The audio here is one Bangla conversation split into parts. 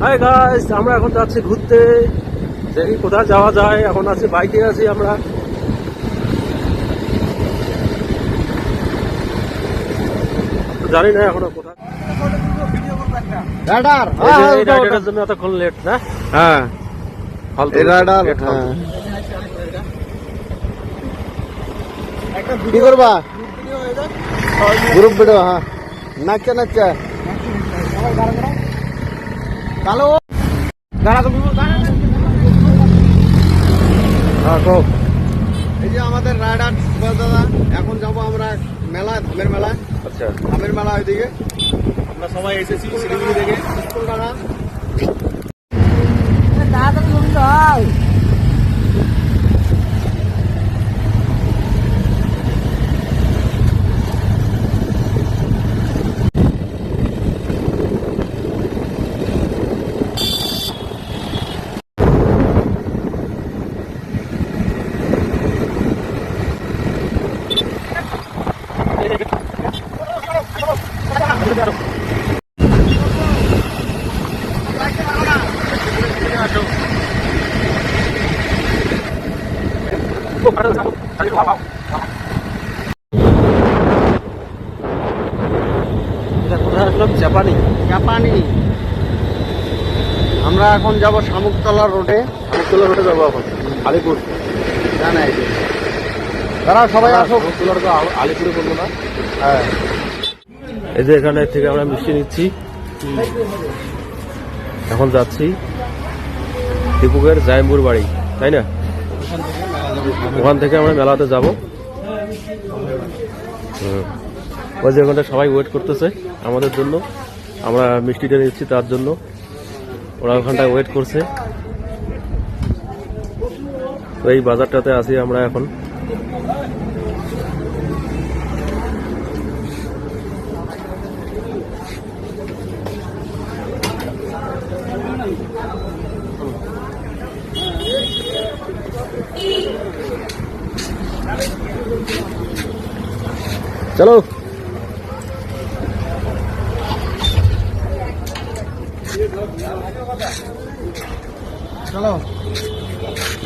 হাই গাইস, আমরা এখন যাচ্ছি ঘুরতে। দেখি কোথায় যাওয়া যায়। এখন আছি বাইকে আছি আমরা। জানি না এখনো কোথায়। রাডার এই রাইডারের জন্য এতক্ষণ লেট না? হ্যাঁ ফালতু এই রাডার লেট ফালতু। কি করবা গ্রুপ ভিডিও? হ্যাঁ নাচা নাচা কালো গাড়া তো হ্যাঁ কো। এই যে আমাদের রাডার দাদা, এখন যাবো আমরা মেলা, ধামের মেলা। আচ্ছা, ধামের মেলা ওইদিকে আমরা সবাই এসেছি শিলিগুড়ি থেকে। কলকাতা এটা কোথায় আসলাম? জাপানি। জাপানি। আমরা এখন যাব শামুকতলা রোডে। শামুকতলা রোডে যাবো এখন, আলিপুর। জানাই তারা সবাই আসো। শামুকতলা তো আলিপুরে বলবো না। হ্যাঁ এই যে এখানে থেকে আমরা মিষ্টি নিচ্ছি, এখন যাচ্ছি দীপুকের জায়ম্বুর বাড়ি, তাই না? ওখান থেকে আমরা মেলাতে যাব। ওই যে ওখানটা সবাই ওয়েট করতেছে আমাদের জন্য, আমরা মিষ্টিটা নিচ্ছি তার জন্য। ওরা ওখানটায় ওয়েট করছে। তো এই বাজারটাতে আছি আমরা এখন। চলো চলো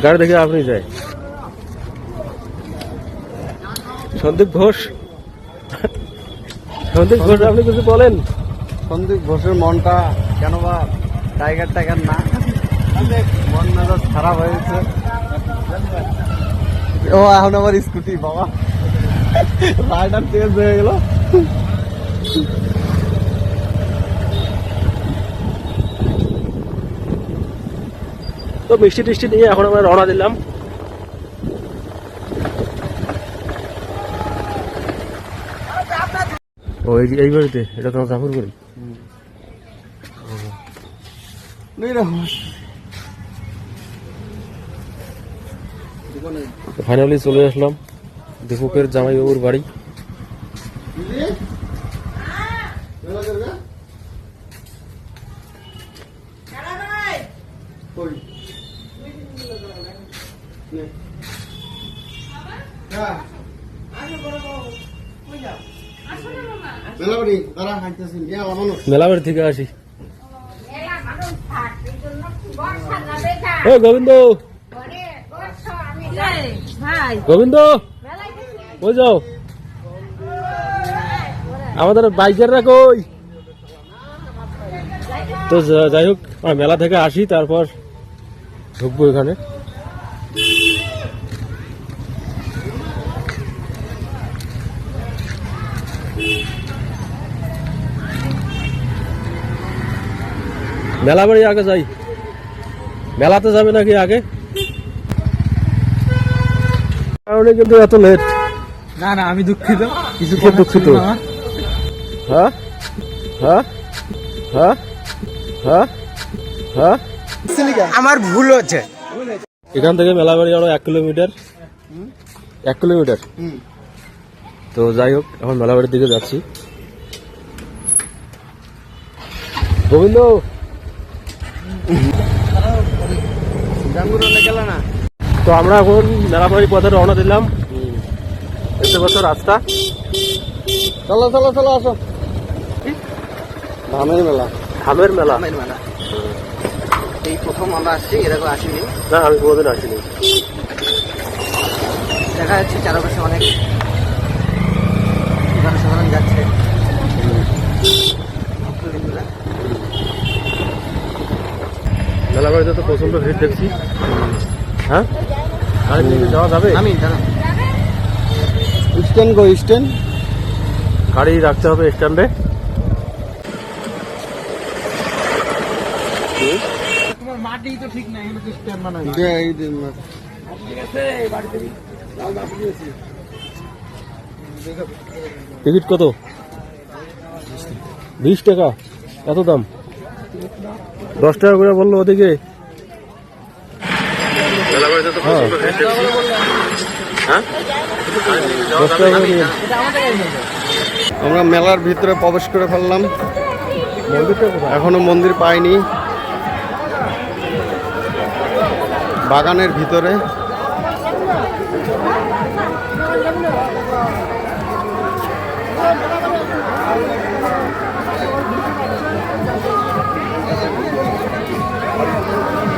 গাড়ি দেখে আপনি যায়। সন্দীপ ঘোষ, সন্দীপ ঘোষ, আপনি কিছু বলেন। সন্দীপ ঘোষের মনটা কেন বা টাইগার টাইগার না, মন মেজাজ খারাপ হয়েছে। ও এখন আমার স্কুটি বাবা রাইডার চেঞ্জ হয়ে গেল। তো মিষ্টি টিষ্টি নিয়ে এখন আমরা রওনা দিলাম। ও এই বাড়িতে, এটা তোমার জাফর বাড়ি। ফাইনালি চলে আসলাম দীপকের জামাইবাবুর বাড়ি। মেলা বাড়ি থেকে আসি। গোবিন্দ, গোবিন্দ কই যাও? আমাদের বাইকাররা কই? তো যাই হোক, মেলা থেকে আসি, তারপর ঢুকবো এখানে। মেলা বাড়ি আগে যাই। মেলাতে যাবে নাকি আগে? কারণে কিন্তু এত লেট। না না আমি দুঃখিত, কিছু দুঃখিত। হ্যাঁ হ্যাঁ হ্যাঁ হ্যাঁ হ্যাঁ আমার ভুল হচ্ছে। এখান থেকে মেলাবাড়ি আরো 1 কিলোমিটার। 1 কিলোমিটার। তো যাই হোক, এখন মেলাবাড়ির দিকে যাচ্ছি। গোবিন্দ গেল না। তো আমরা এখন মেলাবাড়ির পথে রওনা দিলাম। এতে বছর রাস্তা। চলো চলো চলো আসো। ধামের মেলা। ধামের মেলা। ধামের মেলা। এই প্রথম আমরা আসছি, এরকম আসিনি। না, আমি কোনোদিন আসিনি। দেখা যাচ্ছে চারপাশে অনেক জনসাধারণ যাচ্ছে। মেলা বাড়িতে তো প্রচন্ড ভিড় দেখছি। হ্যাঁ, আর যাওয়া যাবে? আমি স্ট্যান্ড গো স্ট্যান্ড, গাড়ি রাখতে হবে স্ট্যান্ডে। মাটি তো ঠিক নাই, স্ট্যান্ড বানাই। টিকিট কত? 20 টাকা? এত দাম? 10 টাকা করে বললো ওদিকে। আমরা মেলার ভিতরে প্রবেশ করে ফেললাম। এখনো মন্দির পাইনি, বাগানের ভিতরে।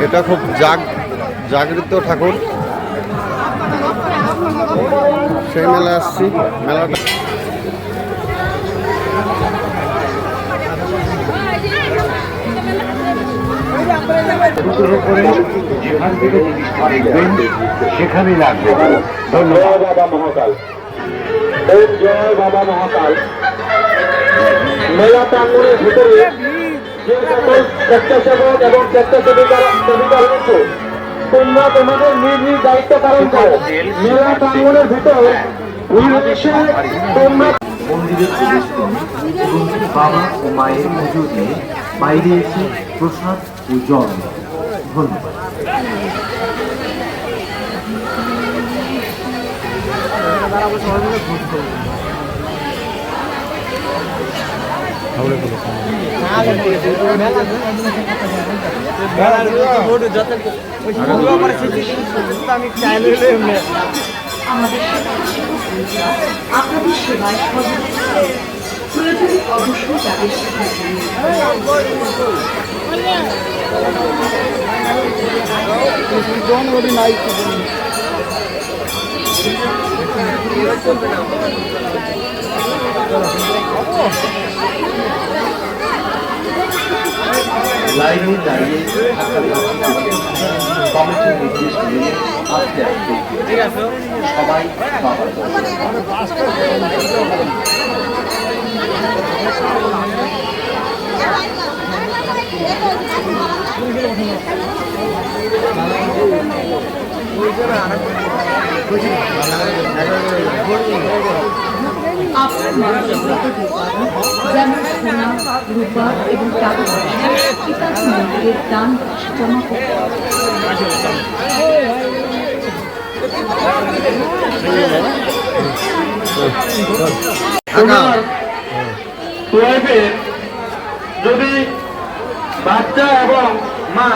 এটা খুব জাগৃত ঠাকুর, সেই মেলায় আসছি। মেলাটা সেখানে লাগবে। ধন্যবাদ বাবা মহাকাল। ওম জয় বাবা মহাকাল। মেলা প্রাঙ্গণের ভিতরে যে সকল স্বেচ্ছাসেবক এবং স্বেচ্ছাসেবিকা রয়েছে, তোমরা তোমাদের নিজ নিজ দায়িত্ব পালন করো। মেলা প্রাঙ্গণের ভিতরে তোমরা মন্দিরের প্রবেশ এবং বাবা ও মায়ের পুজো দিয়ে বাইরে এসে প্রসাদ ও জল। ধন্যবাদ। আপনাদের সেবায় প্রয়োজনে অবশ্যই তাদের লাইনে দাঁড়িয়ে কমিটির নির্দেশ নিয়ে আস্তে আস্তে সবাই বাবার আপনার যেমন সোনা, রূপা এবং টাকা পিতাজি মন্দিরের দান জমা করতে যদি বাচ্চা এবং মা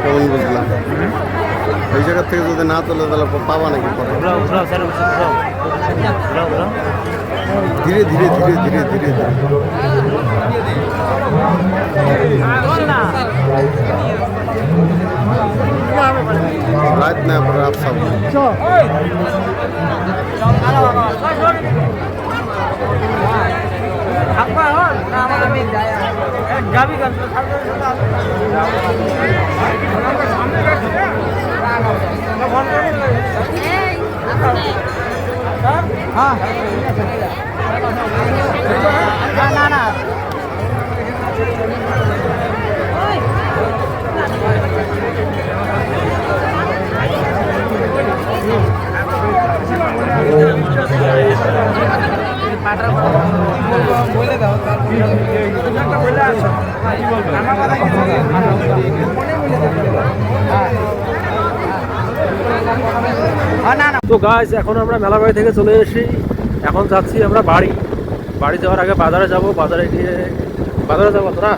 কেমন বুঝলাম? এই জায়গা থেকে যদি না তোলে তাহলে পাবা নাকি? ধীরে ধীরে ধীরে ধীরে ধীরে রাত না রাত সব তো গাইস, এখন আমরা মেলা বাড়ি থেকে চলে এসেছি। এখন যাচ্ছি আমরা বাড়ি যাওয়ার আগে বাজারে যাব। বাজারে যাবো তোরা।